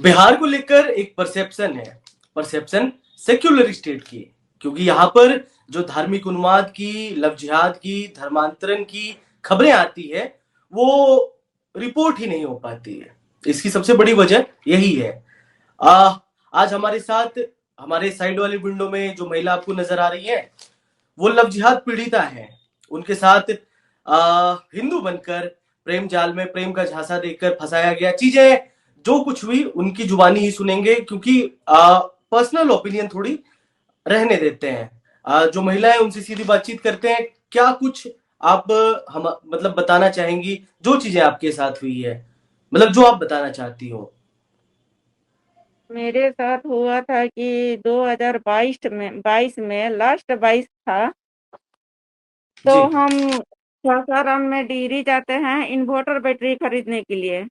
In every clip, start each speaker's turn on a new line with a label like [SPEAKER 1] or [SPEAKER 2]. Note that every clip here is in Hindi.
[SPEAKER 1] बिहार को लेकर एक परसेप्शन है। परसेप्शन सेक्युलर स्टेट की है, क्योंकि यहाँ पर जो धार्मिक उन्माद की, लव जिहाद की, धर्मांतरण की खबरें आती है, वो रिपोर्ट ही नहीं हो पाती है। इसकी सबसे बड़ी वजह यही है। आ, आज हमारे साथ, हमारे साइड वाली विंडो में जो महिला आपको नजर आ रही है, वो लव जिहाद पीड़िता है। उनके साथ हिंदू बनकर प्रेम जाल में प्रेम का झांसा देकर फंसाया गया। चीजें जो कुछ हुई उनकी जुबानी ही सुनेंगे, क्योंकि पर्सनल ओपिनियन थोड़ी रहने देते हैं। जो महिलाएं उनसे सीधी बातचीत करते हैं। क्या कुछ आप हम मतलब बताना चाहेंगी, जो चीजें आपके साथ हुई है, मतलब जो आप बताना चाहती हो।
[SPEAKER 2] मेरे साथ हुआ था कि 2022 में लास्ट 22 था। तो
[SPEAKER 1] जी।
[SPEAKER 2] हम सासाराम में डिहरी जाते हैं इन्वर्टर बैटरी खरीदने के लिए।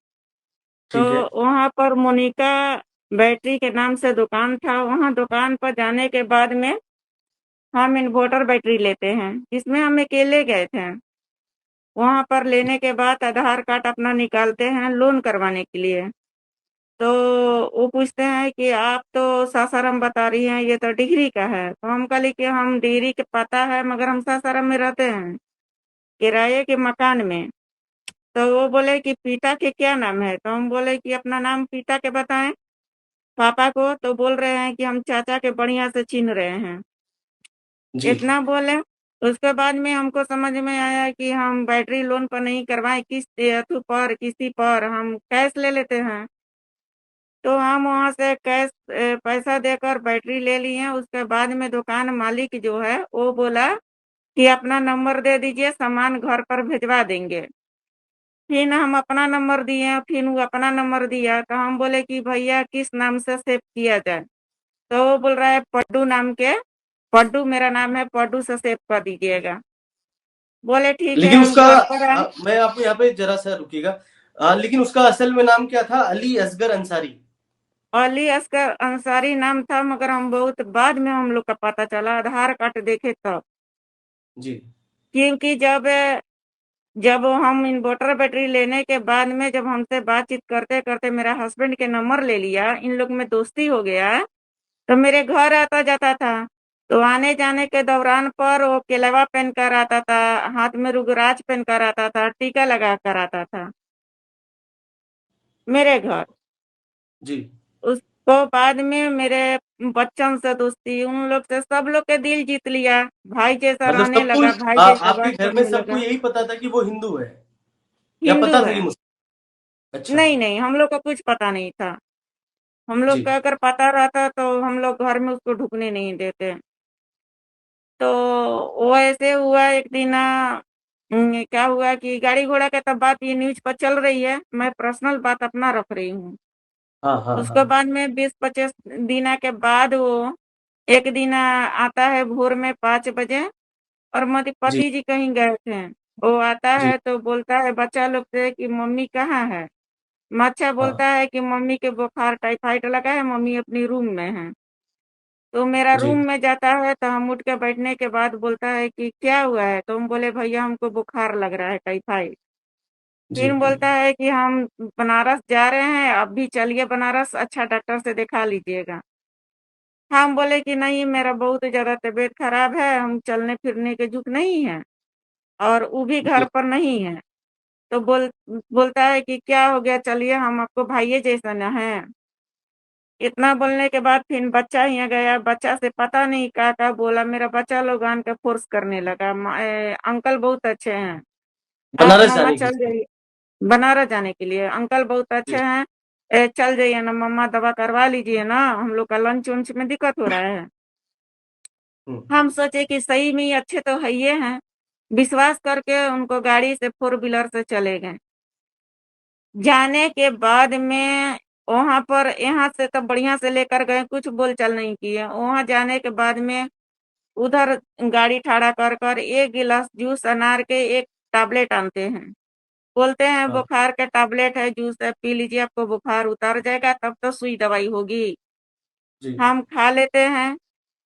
[SPEAKER 2] तो
[SPEAKER 1] ठीक है।
[SPEAKER 2] वहाँ पर मोनिका बैटरी के नाम से दुकान था। वहाँ दुकान पर जाने के बाद में हम इन्वर्टर बैटरी लेते हैं, जिसमें हम अकेले गए थे। वहाँ पर लेने के बाद आधार कार्ड अपना निकालते हैं लोन करवाने के लिए। तो वो पूछते हैं कि आप तो सासाराम बता रही हैं, ये तो डिहरी का है। तो हम कहली कि हम डिहरी के पता है, मगर हम सासाराम में रहते हैं किराए के मकान में। तो वो बोले कि पिता के क्या नाम है। तो हम बोले कि अपना नाम पिता के बताएं पापा को। तो बोल रहे हैं कि हम चाचा के बढ़िया से चिन्ह रहे हैं।
[SPEAKER 1] जी।
[SPEAKER 2] इतना बोले। उसके बाद में हमको समझ में आया कि हम बैटरी लोन पर नहीं करवाएं, किस्त अथु पर किसी पर हम कैश ले लेते हैं। तो हम वहाँ से कैश पैसा देकर बैटरी ले लिए। उसके बाद में दुकान मालिक जो है वो बोला कि अपना नंबर दे दीजिए, सामान घर पर भिजवा देंगे। फिर हम अपना नंबर दिए, फिर वो अपना नंबर दिया। तो हम बोले कि भैया किस नाम से सेव किया जाए। तो वो बोल रहा है पड्डू नाम के, पड्डू मेरा नाम है, पड्डू से सेव कर दीजिएगा। बोले ठीक है,
[SPEAKER 1] लेकिन
[SPEAKER 2] हम
[SPEAKER 1] उसका
[SPEAKER 2] घर पर आए।
[SPEAKER 1] मैं आपको यहाँ पे जरा सा रुकिएगा। लेकिन उसका असल में नाम क्या था? अली असगर अंसारी।
[SPEAKER 2] अली असगर अंसारी नाम था, मगर हम बहुत बाद में हम लोग का पता चला, आधार कार्ड देखे तब।
[SPEAKER 1] जी।
[SPEAKER 2] क्योंकि जब जब हम इन्वर्टर बैटरी लेने के बाद में जब हमसे बातचीत करते करते मेरा हस्बैंड के नंबर ले लिया, इन लोग में दोस्ती हो गया, तो मेरे घर आता जाता था। तो आने जाने के दौरान पर वो केलवा पहन कर आता था, हाथ में रुगराज पहन कर आता था, टीका लगा कर आता था मेरे घर।
[SPEAKER 1] जी।
[SPEAKER 2] उसको बाद में मेरे बच्चों से दोस्ती, उन लोग से सब लोग के दिल जीत लिया। भाई जैसा
[SPEAKER 1] मतलब
[SPEAKER 2] रहने
[SPEAKER 1] सबको
[SPEAKER 2] लगा, भाई जैसा
[SPEAKER 1] आपके
[SPEAKER 2] बात
[SPEAKER 1] घर में
[SPEAKER 2] करने
[SPEAKER 1] सबको
[SPEAKER 2] लगा।
[SPEAKER 1] यही पता था कि वो हिंदू है, या
[SPEAKER 2] हिंदू
[SPEAKER 1] पता था
[SPEAKER 2] है।
[SPEAKER 1] कि मुस्लिम? अच्छा।
[SPEAKER 2] नहीं नहीं, हम लोग को कुछ पता नहीं था। हम लोग
[SPEAKER 1] जी।
[SPEAKER 2] का अगर पता रहता तो हम लोग घर में उसको ढुकने नहीं देते। तो वो ऐसे हुआ एक दिन। क्या हुआ कि गाड़ी घोड़ा का तब बात ये न्यूज पर चल रही है, मैं पर्सनल बात अपना रख रही हूँ।
[SPEAKER 1] हाँ हाँ
[SPEAKER 2] उसके
[SPEAKER 1] हाँ।
[SPEAKER 2] बाद में 20-25 दिन के बाद वो एक दिन आता है भोर में 5 बजे। और मेरे
[SPEAKER 1] जी।
[SPEAKER 2] पति जी कहीं गए थे। वो आता
[SPEAKER 1] जी।
[SPEAKER 2] है तो बोलता है बच्चा लोग से कि मम्मी कहाँ है। बच्चा
[SPEAKER 1] हाँ।
[SPEAKER 2] बोलता है कि मम्मी के बुखार टाइफाइड लगा है, मम्मी अपनी रूम में है। तो मेरा
[SPEAKER 1] जी।
[SPEAKER 2] रूम में जाता है तो हम उठ के बैठने के बाद बोलता है कि क्या हुआ है। तो हम बोले भैया हमको बुखार लग रहा है, टाइफाइड।
[SPEAKER 1] जी।
[SPEAKER 2] फिर बोलता है कि हम बनारस जा रहे हैं, अब भी चलिए बनारस, अच्छा डॉक्टर से दिखा लीजिएगा। हम बोले कि नहीं, मेरा बहुत ज्यादा तबीयत खराब है, हम चलने फिरने के जुक नहीं है, और वो भी घर
[SPEAKER 1] जी।
[SPEAKER 2] पर नहीं है। तो बोलता है कि क्या हो गया, चलिए हम आपको भाइये जैसा न है। इतना बोलने के बाद फिर बच्चा यहाँ गया, बच्चा से पता नहीं क्या बोला, मेरा बच्चा लोग आन के फोर्स करने लगा, अंकल बहुत अच्छे हैं, आप
[SPEAKER 1] बनारस
[SPEAKER 2] मम्मा
[SPEAKER 1] जाने के
[SPEAKER 2] चल
[SPEAKER 1] लिए।
[SPEAKER 2] जाइए बनारस जाने के लिए, अंकल बहुत अच्छे
[SPEAKER 1] जी।
[SPEAKER 2] हैं। चल जाइए ना मम्मा, दवा करवा लीजिए ना, हम लोग का लंच वंच में दिक्कत हो रहा है।
[SPEAKER 1] हम्म।
[SPEAKER 2] हम सोचे कि सही में ही अच्छे तो है ये हैं। विश्वास करके उनको गाड़ी से 4 व्हीलर से चले गए। जाने के बाद में वहां पर यहाँ से तो बढ़िया से लेकर गए, कुछ बोलचाल नहीं किए। वहां जाने के बाद में उधर गाड़ी ठाड़ा कर कर एक गिलास जूस अनार के एक टैबलेट आनते हैं। बोलते हैं
[SPEAKER 1] हाँ।
[SPEAKER 2] बुखार का टैबलेट है, जूस है, पी लीजिए, आपको बुखार उतर जाएगा, तब तो सुई दवाई होगी।
[SPEAKER 1] जी।
[SPEAKER 2] हम खा लेते हैं।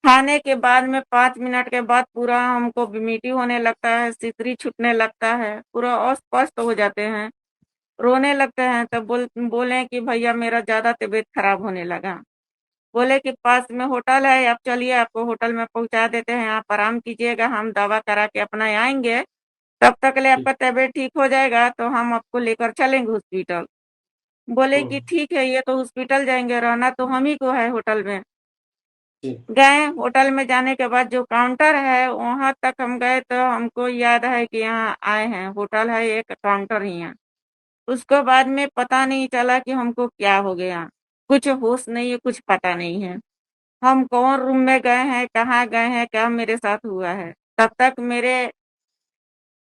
[SPEAKER 2] खाने के बाद में 5 मिनट के बाद पूरा हमको विमिटी होने लगता है, सितरी छूटने लगता है, पूरा अस्वस्थ हो जाते हैं। रोने लगते हैं, तब बोले कि भैया मेरा ज्यादा तबीयत खराब होने लगा। बोले कि पास में होटल है, आप चलिए आपको होटल में पहुंचा देते हैं, आप आराम कीजिएगा, हम दवा करा के अपना आएंगे, तब तक ले
[SPEAKER 1] जी।
[SPEAKER 2] आपका तबीयत ठीक हो जाएगा तो हम आपको लेकर चलेंगे हॉस्पिटल। बोले कि
[SPEAKER 1] हम्म।
[SPEAKER 2] ठीक है, ये तो हॉस्पिटल जाएंगे, रहना तो हम ही को है होटल में।
[SPEAKER 1] जी।
[SPEAKER 2] गए होटल में, जाने के बाद जो काउंटर है वहां तक हम गए तो हमको याद है कि यहाँ आए हैं, होटल है, एक काउंटर ही है। उसके बाद में पता नहीं चला कि हमको क्या हो गया, कुछ होश नहीं है, कुछ पता नहीं है। हम कौन रूम में गए हैं, कहाँ गए हैं, क्या मेरे साथ हुआ है। तब तक मेरे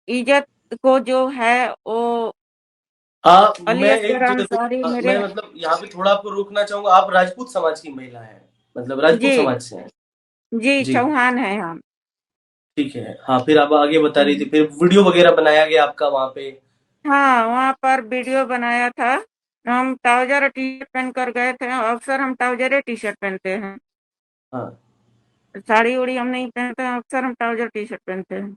[SPEAKER 2] इज्जत को जो है वो अली
[SPEAKER 1] मैं एक
[SPEAKER 2] असगर
[SPEAKER 1] जरूर
[SPEAKER 2] अंसारी
[SPEAKER 1] मैं
[SPEAKER 2] मेरे।
[SPEAKER 1] मतलब यहाँ पे थोड़ा आपको रोकना चाहूंगा। आप राजपूत समाज की महिला हैं, मतलब राजपूत
[SPEAKER 2] जी।
[SPEAKER 1] समाज से हैं?
[SPEAKER 2] जी,
[SPEAKER 1] जी।
[SPEAKER 2] चौहान है हम।
[SPEAKER 1] ठीक है। हाँ, फिर आप आगे बता रही थी,
[SPEAKER 2] हम्म।
[SPEAKER 1] फिर वीडियो वगैरह बनाया गया आपका वहां पे?
[SPEAKER 2] हाँ, वहाँ पर वीडियो बनाया था। हम ट्राउजर और टी शर्ट पहन कर गए थे, अक्सर हम ट्राउजर टी शर्ट पहनते हैं,
[SPEAKER 1] हाँ।
[SPEAKER 2] साड़ी उड़ी हम नहीं पहनते हैं, अक्सर हम ट्राउजर टी शर्ट पहनते हैं।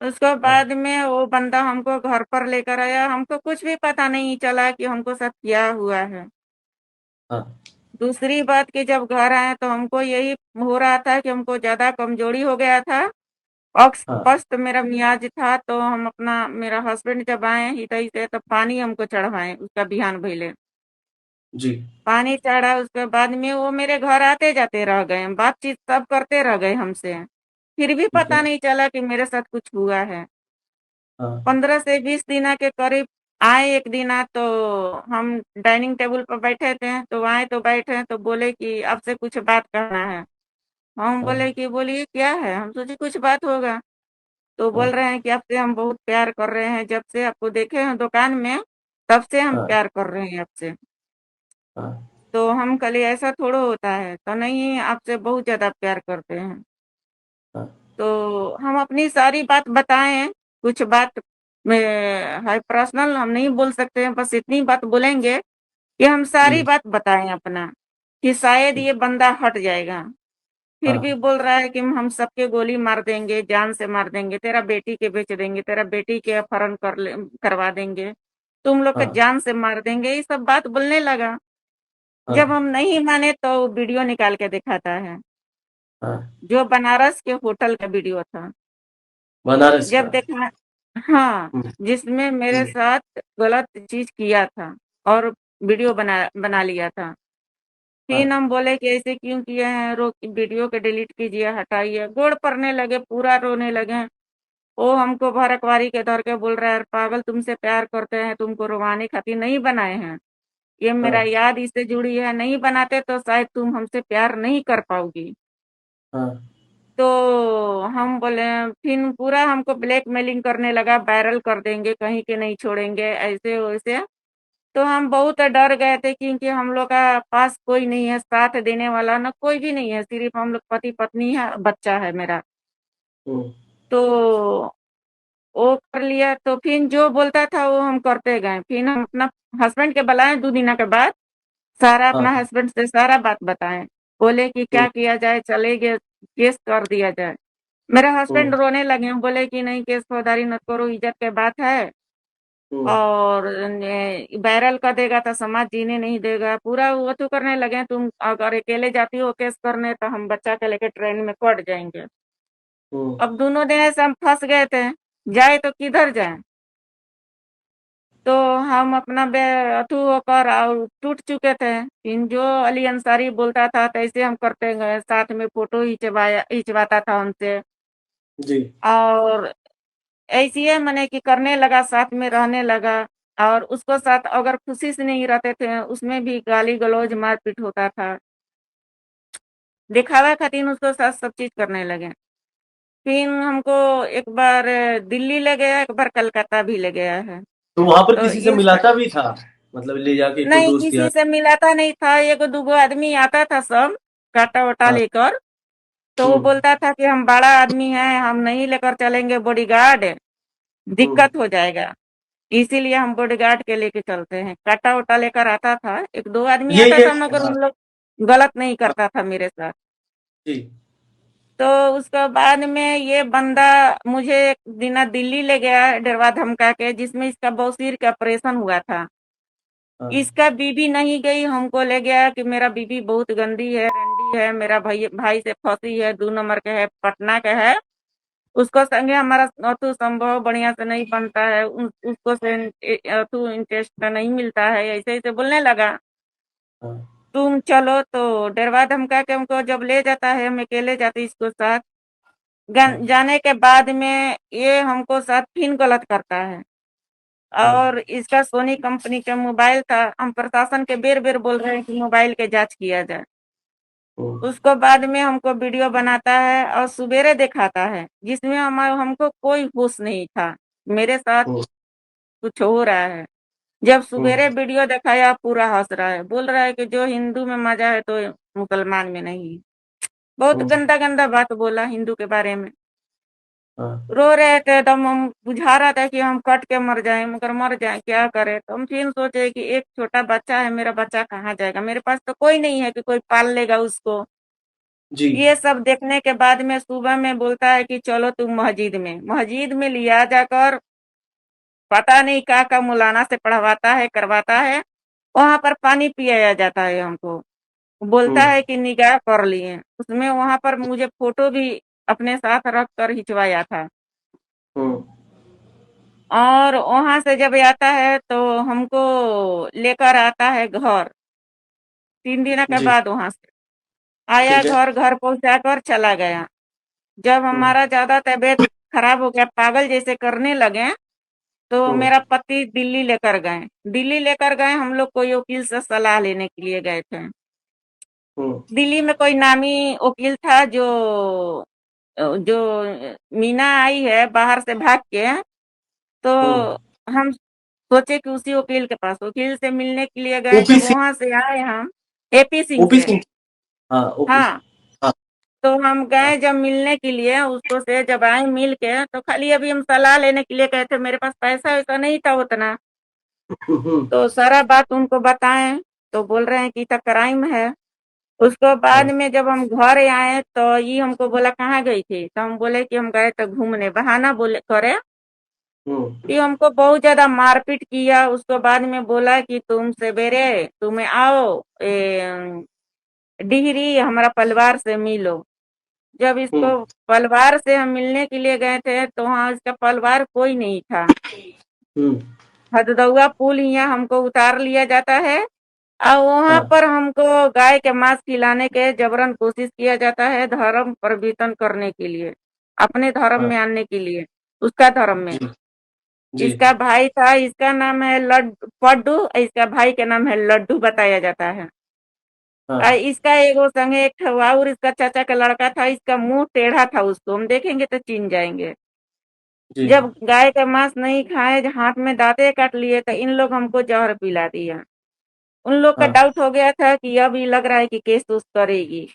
[SPEAKER 2] उसके
[SPEAKER 1] हाँ।
[SPEAKER 2] बाद में वो बंदा हमको घर पर लेकर आया, हमको कुछ भी पता नहीं चला कि हमको साथ क्या हुआ है।
[SPEAKER 1] हाँ।
[SPEAKER 2] दूसरी बात कि जब घर आए तो हमको यही हो रहा था कि हमको ज्यादा कमजोरी हो गया था,
[SPEAKER 1] हाँ।
[SPEAKER 2] पस्त मेरा मियाज था, तो हम अपना मेरा हस्बैंड जब आए हितई से तब पानी हमको चढ़वाए, उसका बिहान भइले
[SPEAKER 1] जी।
[SPEAKER 2] पानी चढ़ा। उसके बाद में वो मेरे घर आते जाते रह गए, बातचीत सब करते रह गए हमसे, फिर भी
[SPEAKER 1] ठीक
[SPEAKER 2] पता
[SPEAKER 1] है।
[SPEAKER 2] नहीं चला कि मेरे साथ कुछ हुआ है।
[SPEAKER 1] हाँ।
[SPEAKER 2] 15 से 20 दिन के करीब आए। एक दिन तो हम डाइनिंग टेबल पर बैठे थे, तो आए तो बैठे तो बोले कि आपसे कुछ बात करना है। हम
[SPEAKER 1] हाँ।
[SPEAKER 2] बोले कि बोलिए क्या है, हम सोचे कुछ बात होगा। तो बोल
[SPEAKER 1] हाँ।
[SPEAKER 2] रहे हैं कि आपसे हम बहुत प्यार कर रहे हैं, जब से आपको देखे हैं दुकान में तब से हम
[SPEAKER 1] हाँ।
[SPEAKER 2] प्यार कर रहे हैं आपसे।
[SPEAKER 1] हाँ।
[SPEAKER 2] तो हम कल ऐसा थोड़ा होता है, तो नहीं, आपसे बहुत ज्यादा प्यार करते हैं।
[SPEAKER 1] हाँ।
[SPEAKER 2] तो हम अपनी सारी बात बताएं, कुछ बात में है पर्सनल हम नहीं बोल सकते हैं, बस इतनी बात बोलेंगे कि हम सारी
[SPEAKER 1] जी।
[SPEAKER 2] बात बताएं अपना, कि शायद
[SPEAKER 1] ठीक।
[SPEAKER 2] ये बंदा हट जाएगा। फिर भी
[SPEAKER 1] हाँ।
[SPEAKER 2] बोल रहा है कि हम सबके गोली मार देंगे, जान से मार देंगे, तेरा बेटी के बेच देंगे, तेरा बेटी के अपहरण करवा देंगे, तुम लोग के
[SPEAKER 1] हाँ।
[SPEAKER 2] जान से मार देंगे, ये सब बात बोलने लगा। जब
[SPEAKER 1] हाँ।
[SPEAKER 2] हम नहीं माने तो वीडियो निकाल के दिखाता है,
[SPEAKER 1] हाँ।
[SPEAKER 2] जो बनारस के होटल का वीडियो था।
[SPEAKER 1] बनारस
[SPEAKER 2] जब
[SPEAKER 1] का?
[SPEAKER 2] देखा, हाँ,
[SPEAKER 1] हम्म।
[SPEAKER 2] जिसमें मेरे
[SPEAKER 1] हम्म।
[SPEAKER 2] साथ गलत चीज किया था और वीडियो बना बना लिया था। फिर
[SPEAKER 1] हाँ।
[SPEAKER 2] हम बोले कि ऐसे क्यों किए हैं, वीडियो के डिलीट कीजिए, हटाइए, गोड़ पड़ने लगे, पूरा रोने लगे। वो हमको भरकवारी के धर के बोल रहा है, पागल, तुमसे प्यार करते हैं, तुमको रोवाने खातिर नहीं बनाए हैं, ये मेरा
[SPEAKER 1] हाँ।
[SPEAKER 2] याद इससे जुड़ी है, नहीं बनाते तो शायद तुम हमसे प्यार नहीं कर पाओगी।
[SPEAKER 1] हाँ।
[SPEAKER 2] तो हम बोले, फिर पूरा हमको ब्लैकमेलिंग करने लगा, वायरल कर देंगे, कहीं के नहीं छोड़ेंगे, ऐसे वैसे। तो हम बहुत डर गए थे, क्योंकि हम लोग का पास कोई नहीं है साथ देने वाला, ना कोई भी नहीं है, सिर्फ हम लोग पति पत्नी है, बच्चा है मेरा।
[SPEAKER 1] हम्म।
[SPEAKER 2] तो वो कर लिया, तो फिर जो बोलता था वो हम करते गए। फिर हम अपना हस्बैंड के बुलाए 2 दिन के बाद, सारा अपना
[SPEAKER 1] हाँ।
[SPEAKER 2] हस्बैंड से सारा बात बताएं। बोले कि क्या
[SPEAKER 1] हम्म।
[SPEAKER 2] किया जाए, चले गए, केस कर दिया जाए। मेरे
[SPEAKER 1] हम्म।
[SPEAKER 2] हस्बैंड रोने लगे, बोले कि नहीं, केस फौजदारी मत करो, इज्जत के बात है,
[SPEAKER 1] हम्म।
[SPEAKER 2] और वायरल कर देगा तो समाज जीने नहीं देगा, पूरा वो तो करने लगे, तुम अगर अकेले जाती हो केस करने तो हम बच्चा के लेके ट्रेन में कट जाएंगे।
[SPEAKER 1] हम्म।
[SPEAKER 2] अब दोनों दिन से हम फंस गए थे, जाए तो किधर जाए। तो हम अपना अथू होकर और टूट चुके थे। फिर जो अली अंसारी बोलता था तैसे हम करते गए, साथ में फोटो खिंचवाता था हमसे,
[SPEAKER 1] जी।
[SPEAKER 2] और ऐसी है मैंने कि करने लगा, साथ में रहने लगा। और उसको साथ अगर खुशी से नहीं रहते थे, उसमें भी गाली गलौज मारपीट होता था, दिखावा खातिर उसको साथ सब चीज करने लगे। फिर हमको एक बार दिल्ली ले गया, एक बार कलकत्ता भी ले गया है।
[SPEAKER 1] तो वहां पर
[SPEAKER 2] तो
[SPEAKER 1] किसी से
[SPEAKER 2] ये
[SPEAKER 1] मिलाता भी था? मतलब ले जाके कोई
[SPEAKER 2] नहीं,
[SPEAKER 1] दोस्त
[SPEAKER 2] किसी
[SPEAKER 1] यार?
[SPEAKER 2] से मिलाता नहीं था, एक दूगो आदमी आता था सब काटा वटा
[SPEAKER 1] हाँ।
[SPEAKER 2] लेकर। तो वो
[SPEAKER 1] हम्म।
[SPEAKER 2] बोलता था कि हम बड़ा आदमी हैं, हम नहीं लेकर चलेंगे बॉडीगार्ड,
[SPEAKER 1] हम्म।
[SPEAKER 2] दिक्कत हो जाएगा, इसीलिए हम बॉडीगार्ड के लेके चलते हैं। काटा वटा लेकर आता था, एक दो आदमी आता
[SPEAKER 1] ये
[SPEAKER 2] था, मगर
[SPEAKER 1] हाँ।
[SPEAKER 2] उन लोग गलत नहीं
[SPEAKER 1] हाँ।
[SPEAKER 2] करता था मेरे साथ।
[SPEAKER 1] जी।
[SPEAKER 2] तो उसके बाद में ये बंदा मुझे एक दिन दिल्ली ले गया डरवा धमका के, जिसमें इसका बवासीर का ऑपरेशन हुआ था।
[SPEAKER 1] हाँ
[SPEAKER 2] इसका बीबी नहीं गई, हमको ले गया कि मेरा बीबी बहुत गंदी है, रंडी है, मेरा भाई भाई से फंसी है, 2 नंबर के है, पटना के है, उसको संगे हमारा अथु संभव बढ़िया से नहीं बनता है, उसको से अथु इंटरेस्ट नहीं मिलता है, ऐसे ऐसे बोलने लगा।
[SPEAKER 1] हाँ
[SPEAKER 2] तुम चलो, तो डरवा धमका के हमको जब ले जाता है, हम अकेले जाते इसको साथ।
[SPEAKER 1] हाँ
[SPEAKER 2] जाने के बाद में ये हमको साथ फिर गलत करता है।
[SPEAKER 1] हाँ
[SPEAKER 2] और इसका सोनी कंपनी का मोबाइल था, हम प्रशासन के बेर बेर बोल रहे हैं कि मोबाइल के जांच किया जाए।
[SPEAKER 1] हम्म,
[SPEAKER 2] उसको बाद में हमको वीडियो बनाता है और सवेरे दिखाता है, जिसमें हमको कोई होश नहीं था, मेरे साथ
[SPEAKER 1] हम्म,
[SPEAKER 2] कुछ हो रहा है। जब
[SPEAKER 1] हम्म,
[SPEAKER 2] सवेरे वीडियो दिखाया, पूरा हंस रहा है, बोल रहा है कि जो हिंदू में मजा है तो मुसलमान में नहीं। बहुत
[SPEAKER 1] हम्म,
[SPEAKER 2] गंदा गंदा बात बोला हिंदू के बारे में।
[SPEAKER 1] हाँ
[SPEAKER 2] रो रहे थे, एकदम हम बुझा रहा था कि हम कट के मर जाएं, मगर मर जाएं क्या करें। तो हम फिर सोचे कि एक छोटा बच्चा है, मेरा बच्चा कहाँ जाएगा, मेरे पास तो कोई नहीं है कि कोई पाल लेगा उसको।
[SPEAKER 1] जी।
[SPEAKER 2] ये सब देखने के बाद में सुबह में बोलता है कि चलो तुम मस्जिद में लिया जाकर, पता नहीं का मौलाना से पढ़वाता है, करवाता है। वहां पर पानी पियाया जाता है हमको, बोलता
[SPEAKER 1] हम्म,
[SPEAKER 2] है कि निगाह कर लिए। उसमें वहां पर मुझे फोटो भी अपने साथ रख कर खिंचवाया था।
[SPEAKER 1] हम्म,
[SPEAKER 2] और वहां से जब आता है तो हमको लेकर आता है घर, 3 दिन के
[SPEAKER 1] जी।
[SPEAKER 2] बाद वहां से आया,
[SPEAKER 1] ठीक है।
[SPEAKER 2] घर घर पहुंचा कर चला गया। जब
[SPEAKER 1] हम्म,
[SPEAKER 2] हमारा ज्यादा तबीयत खराब हो गया, पागल जैसे करने लगे, तो
[SPEAKER 1] हम्म,
[SPEAKER 2] मेरा पति दिल्ली लेकर गए। दिल्ली लेकर गए, हम लोग कोई वकील से सलाह लेने के लिए गए थे।
[SPEAKER 1] हम्म,
[SPEAKER 2] दिल्ली में कोई नामी वकील था, जो मीना आई है बाहर से भाग के। तो
[SPEAKER 1] हम्म,
[SPEAKER 2] हम सोचे कि उसी वकील के पास, वकील से मिलने के लिए गए। जब
[SPEAKER 1] ओपीसी।
[SPEAKER 2] वहां से आए हम, एपी सिंह से।
[SPEAKER 1] ओपीसी। हाँ ओपीसी।
[SPEAKER 2] हाँ,
[SPEAKER 1] हाँ
[SPEAKER 2] तो हम
[SPEAKER 1] हाँ
[SPEAKER 2] गए जब मिलने के लिए उसको से, जब आए मिल के, तो खाली अभी हम सलाह लेने के लिए गए थे, मेरे पास पैसा वैसा नहीं था उतना।
[SPEAKER 1] हम्म,
[SPEAKER 2] तो सारा बात उनको बताएं, तो बोल रहे हैं कि तो क्राइम है। उसको बाद
[SPEAKER 1] हाँ
[SPEAKER 2] में जब हम घर आए तो ये हमको बोला कहाँ गई थी, तो हम बोले कि हम गए तो घूमने, बहाना बोले करे।
[SPEAKER 1] हम्म,
[SPEAKER 2] ये हमको बहुत ज्यादा मारपीट किया। उसको बाद में बोला कि तुम सवेरे तुम्हें आओ डिहरी हमारा परिवार से मिलो। जब
[SPEAKER 1] हम्म,
[SPEAKER 2] इसको परिवार से हम मिलने के लिए गए थे, तो वहाँ इसका परिवार कोई नहीं था।
[SPEAKER 1] हम्म,
[SPEAKER 2] हददौआ पुल यहाँ हमको उतार लिया जाता है, और वहां
[SPEAKER 1] हाँ
[SPEAKER 2] पर हमको गाय के मांस खिलाने के जबरन कोशिश किया जाता है, धर्म परिवर्तन करने के लिए, अपने धर्म
[SPEAKER 1] हाँ
[SPEAKER 2] में आने के लिए, उसका धर्म में।
[SPEAKER 1] जी। जी।
[SPEAKER 2] इसका भाई था, इसका नाम है पड्डू, इसका भाई का नाम है लड्डू बताया जाता है।
[SPEAKER 1] हाँ
[SPEAKER 2] इसका एगो संगे एक ठो और इसका चाचा का लड़का था, इसका मुंह टेढ़ा था, उसको हम देखेंगे तो चिन्ह जाएंगे।
[SPEAKER 1] जी।
[SPEAKER 2] जब गाय का मांस नहीं खाए, हाथ में दांते काट लिए, तो इन लोग हमको जहर पिला दिया। उन लोग का
[SPEAKER 1] हाँ
[SPEAKER 2] डाउट हो गया था कि अब ये लग रहा है कि केस उस करेगी,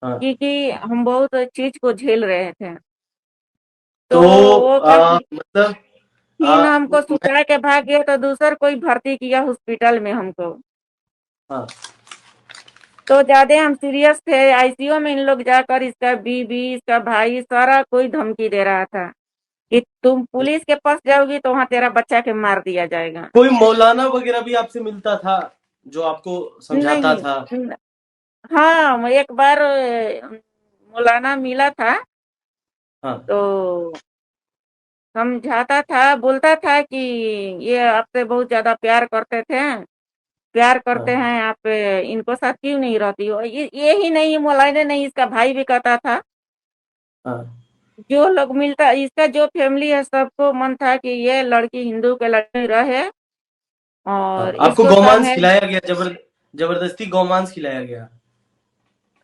[SPEAKER 1] हाँ
[SPEAKER 2] क्योंकि हम बहुत चीज को झेल रहे थे। तो
[SPEAKER 1] तो
[SPEAKER 2] वो का
[SPEAKER 1] मतलब
[SPEAKER 2] फिर हमको
[SPEAKER 1] मैं
[SPEAKER 2] सुता के भाग गया, तो दूसर कोई भर्ती किया हॉस्पिटल में हमको।
[SPEAKER 1] हाँ
[SPEAKER 2] तो ज्यादा हम सीरियस थे, आईसीयू में इन लोग जाकर इसका बीबी, इसका भाई, सारा कोई धमकी दे रहा था कि तुम पुलिस के पास जाओगी तो वहां तेरा बच्चा के मार दिया जाएगा।
[SPEAKER 1] कोई मौलाना वगैरह भी आपसे मिलता था जो आपको समझाता
[SPEAKER 2] नहीं,
[SPEAKER 1] था?
[SPEAKER 2] हाँ, एक बार मौलाना मिला था,
[SPEAKER 1] हाँ
[SPEAKER 2] तो समझाता था, बोलता था कि ये आपसे बहुत ज्यादा प्यार करते थे, प्यार करते
[SPEAKER 1] हाँ
[SPEAKER 2] हैं आप, इनको साथ क्यों नहीं रहती हो। ये ही नहीं, मौलाना नहीं, इसका भाई भी कहता था।
[SPEAKER 1] हाँ
[SPEAKER 2] जो लोग मिलता, इसका जो फैमिली है, सबको मन था कि ये लड़की हिंदू के लड़की रहे,
[SPEAKER 1] हाँ
[SPEAKER 2] और
[SPEAKER 1] आपको
[SPEAKER 2] इसको
[SPEAKER 1] गौमांस
[SPEAKER 2] संग
[SPEAKER 1] खिलाया गया, जबरदस्ती गौमांस खिलाया गया?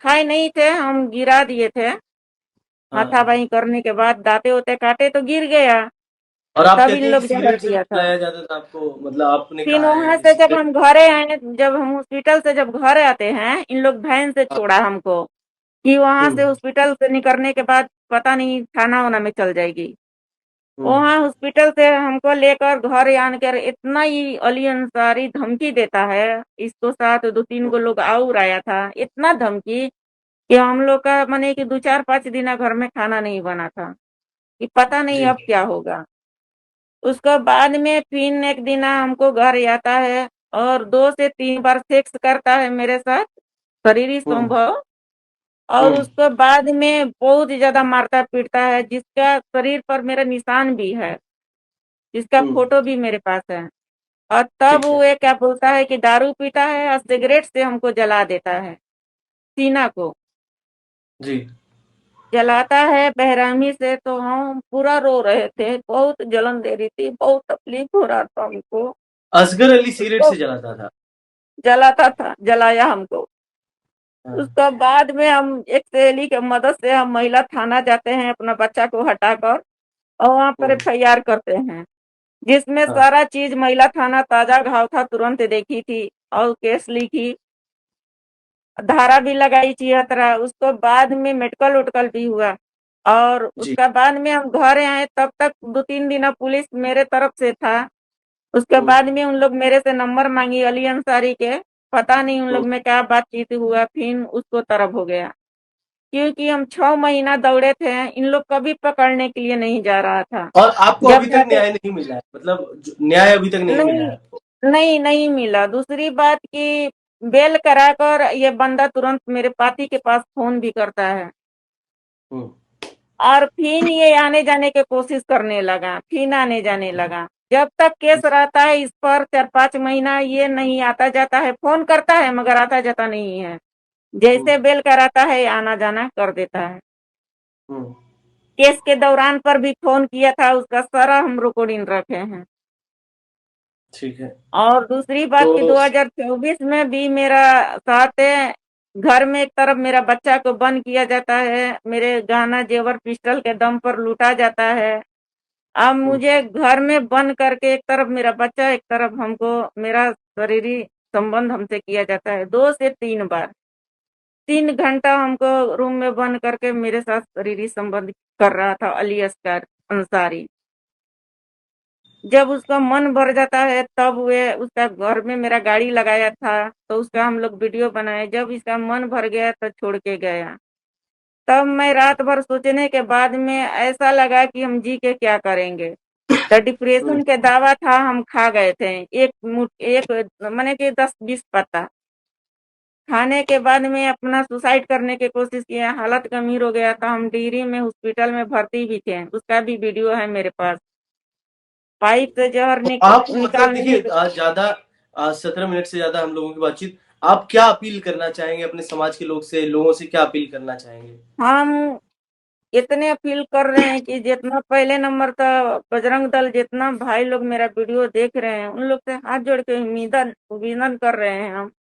[SPEAKER 2] खाए नहीं थे, हम गिरा दिए थे।
[SPEAKER 1] हाँ
[SPEAKER 2] हाथापाई करने के बाद दांते होते काटे तो गिर गया,
[SPEAKER 1] और आप
[SPEAKER 2] तब इन
[SPEAKER 1] कहते हैं कि
[SPEAKER 2] लोग जहर
[SPEAKER 1] सिगरेट से
[SPEAKER 2] दिया था।
[SPEAKER 1] खिलाया जाता था आपको, मतलब आपने
[SPEAKER 2] फिर
[SPEAKER 1] कहा
[SPEAKER 2] वहां
[SPEAKER 1] है
[SPEAKER 2] से जब
[SPEAKER 1] सिगरेट।
[SPEAKER 2] हम घरे आए, जब हम हॉस्पिटल से जब घर आते हैं, इन लोग वैन से
[SPEAKER 1] हाँ,
[SPEAKER 2] छोड़ा हमको, कि वहां से
[SPEAKER 1] हम्म,
[SPEAKER 2] हॉस्पिटल से निकलने के बाद पता नहीं थाना वाना में चल जाएगी।
[SPEAKER 1] हम्म,
[SPEAKER 2] वहां हॉस्पिटल से हमको लेकर घर आन कर इतना ही अली अंसारी धमकी देता है, इसको साथ 2-3 गो लोग और आया था, इतना धमकी कि हम लोग का माने कि 2-4-5 दिन घर में खाना नहीं बना था कि पता नहीं
[SPEAKER 1] जी।
[SPEAKER 2] अब क्या होगा। उसको बाद में फिर एक दिन हमको घर आता है और 2 से 3 बार सेक्स करता है मेरे साथ, शरीरी
[SPEAKER 1] हम्म।
[SPEAKER 2] संभोग। और
[SPEAKER 1] हम्म।
[SPEAKER 2] उसके बाद में बहुत ही ज्यादा मारता पीटता है, जिसका शरीर पर मेरा निशान भी है, जिसका
[SPEAKER 1] हम्म।
[SPEAKER 2] फोटो भी मेरे पास है। और तब
[SPEAKER 1] ठीक है।
[SPEAKER 2] वो क्या बोलता है कि दारू पीता है और सिगरेट से हमको जला देता है, सीना को
[SPEAKER 1] जी।
[SPEAKER 2] जलाता है बेरहमी से। तो हम पूरा रो रहे थे, बहुत जलन दे रही थी, बहुत तकलीफ हो रहा था हमको।
[SPEAKER 1] असगर अली सिगरेट
[SPEAKER 2] उसको
[SPEAKER 1] से जलाता था?
[SPEAKER 2] जलाता था, जलाया हमको।
[SPEAKER 1] हाँ।
[SPEAKER 2] उसके बाद में हम एक सहेली के मदद से हम महिला थाना जाते हैं अपना बच्चा को हटाकर, और वहाँ पर
[SPEAKER 1] हम्म।
[SPEAKER 2] एफआईआर करते हैं, जिसमें
[SPEAKER 1] हाँ।
[SPEAKER 2] सारा चीज महिला थाना ताजा घाव था, तुरंत देखी थी और केस लिखी, धारा भी लगाई 76। उसको बाद में मेडिकल उटकल भी हुआ। और
[SPEAKER 1] जी।
[SPEAKER 2] उसका बाद में हम घर आए, तब तक 2-3 दिन पुलिस मेरे तरफ से था। उसके
[SPEAKER 1] हम्म।
[SPEAKER 2] बाद में उन लोग मेरे से नंबर मांगी अली अंसारी के, पता नहीं उन
[SPEAKER 1] हम्म।
[SPEAKER 2] लोग में क्या बातचीत हुआ, फिर उसको तरफ हो गया। क्योंकि हम 6 महीना दौड़े थे, इन लोग कभी पकड़ने के लिए नहीं जा रहा था।
[SPEAKER 1] और आपको
[SPEAKER 2] जब
[SPEAKER 1] अभी तक
[SPEAKER 2] जाते
[SPEAKER 1] न्याय नहीं मिला है, मतलब न्याय अभी तक नहीं मिला
[SPEAKER 2] नहीं,
[SPEAKER 1] है आपको?
[SPEAKER 2] नहीं, नहीं मिला। दूसरी बात कि बेल कराकर ये बंदा तुरंत मेरे पति के पास फोन भी करता है,
[SPEAKER 1] हम्म।
[SPEAKER 2] और फिर ये आने जाने की कोशिश करने लगा, फिर आने जाने लगा। जब तक केस रहता है इस पर 4-5 महीना, ये नहीं आता जाता है, फोन करता है मगर आता जाता नहीं है।
[SPEAKER 1] हम्म।
[SPEAKER 2] जैसे बेल कराता है आना जाना कर देता है।
[SPEAKER 1] हम्म।
[SPEAKER 2] केस के दौरान पर भी फोन किया था, उसका सारा हम रिकॉर्डिंग रखे हैं।
[SPEAKER 1] ठीक है।
[SPEAKER 2] और दूसरी बात कि
[SPEAKER 1] तो
[SPEAKER 2] 2024 में भी मेरा साथ है। घर में एक तरफ मेरा बच्चा को बंद किया जाता है, मेरे गहना जेवर पिस्टल के दम पर लूटा जाता है। अब
[SPEAKER 1] हम्म।
[SPEAKER 2] मुझे घर में बंद करके एक तरफ मेरा बच्चा, एक तरफ हमको मेरा शरीरी संबंध हमसे किया जाता है 2 से 3 बार। 3 घंटा हमको रूम में बंद करके मेरे साथ शरीरी संबंध कर रहा था अली असगर अंसारी। जब उसका मन भर जाता है तब वे उसका घर में मेरा गाड़ी लगाया था, तो उसका हम लोग वीडियो बनाए। जब इसका मन भर गया तो छोड़ के गया। तब मैं रात भर सोचने के बाद में ऐसा लगा कि हम जी के क्या करेंगे। तो
[SPEAKER 1] हम्म।
[SPEAKER 2] डिप्रेशन के दावा था, हम खा गए थे एक माने कि 10-20 पत्ता खाने के बाद में अपना सुसाइड करने की कोशिश किया। हालत गंभीर हो गया था, हम डिहरी में हॉस्पिटल में भर्ती भी थे, उसका भी वीडियो है मेरे पास। पाइप से जहर
[SPEAKER 1] तो आप मतलब
[SPEAKER 2] निकालने
[SPEAKER 1] देखिए,
[SPEAKER 2] के।
[SPEAKER 1] आज ज्यादा, आज 17 मिनट से ज्यादा हम लोगों की बातचीत, आप क्या अपील करना चाहेंगे अपने समाज के लोगों से क्या अपील करना चाहेंगे?
[SPEAKER 2] हम इतने अपील कर रहे हैं कि जितना पहले नंबर था बजरंग दल, जितना भाई लोग मेरा वीडियो देख रहे हैं, उन लोग से हाथ जोड़ के निवेदन कर रहे हैं हम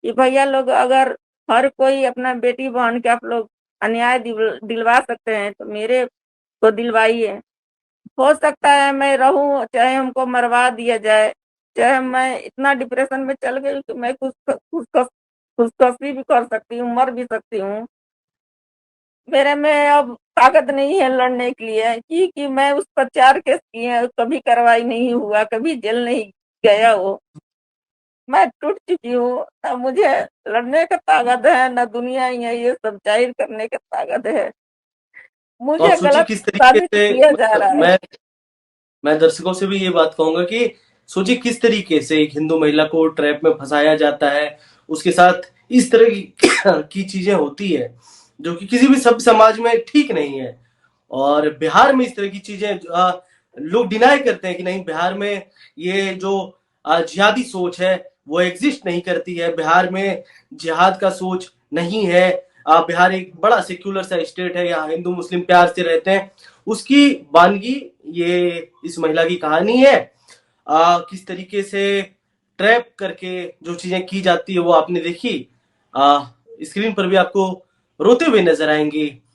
[SPEAKER 2] कि भैया लोग, अगर हर कोई अपना बेटी बहन के आप लोग अन्याय दिलवा सकते हैं तो मेरे को दिलवाइए। हो सकता है मैं रहूं, चाहे हमको मरवा दिया जाए, चाहे मैं इतना डिप्रेशन में चल गई कि मैं खुदकशी भी कर सकती हूँ, मर भी सकती हूँ। मेरे में अब ताकत नहीं है लड़ने के लिए, क्योंकि मैं उस पर 4 केस किए हैं, कभी कार्रवाई नहीं हुआ, कभी जेल नहीं गया वो। मैं टूट चुकी हूँ, न मुझे लड़ने का ताकत है, न दुनिया ही ये सब जाहिर करने का ताकत है।
[SPEAKER 1] तो आप
[SPEAKER 2] मुझे
[SPEAKER 1] सोचिए
[SPEAKER 2] गलत
[SPEAKER 1] किस तरीके
[SPEAKER 2] साबित
[SPEAKER 1] से,
[SPEAKER 2] किया जा
[SPEAKER 1] मतलब
[SPEAKER 2] रहा है।
[SPEAKER 1] मैं दर्शकों से भी ये बात कहूंगा कि सोचिए किस तरीके से एक हिंदू महिला को ट्रैप में फंसाया जाता है, उसके साथ इस तरह की चीजें होती है जो कि किसी भी सब समाज में ठीक नहीं है। और बिहार में इस तरह की चीजें लोग डिनाई करते हैं कि नहीं, बिहार में ये जो जिहादी सोच है वो एग्जिस्ट नहीं करती है, बिहार में जिहाद का सोच नहीं है। बिहार एक बड़ा सेक्युलर सा स्टेट है, यहाँ हिंदू मुस्लिम प्यार से रहते हैं। उसकी वानगी ये इस महिला की कहानी है। किस तरीके से ट्रैप करके जो चीजें की जाती है वो आपने देखी। स्क्रीन पर भी आपको रोते हुए नजर आएंगे।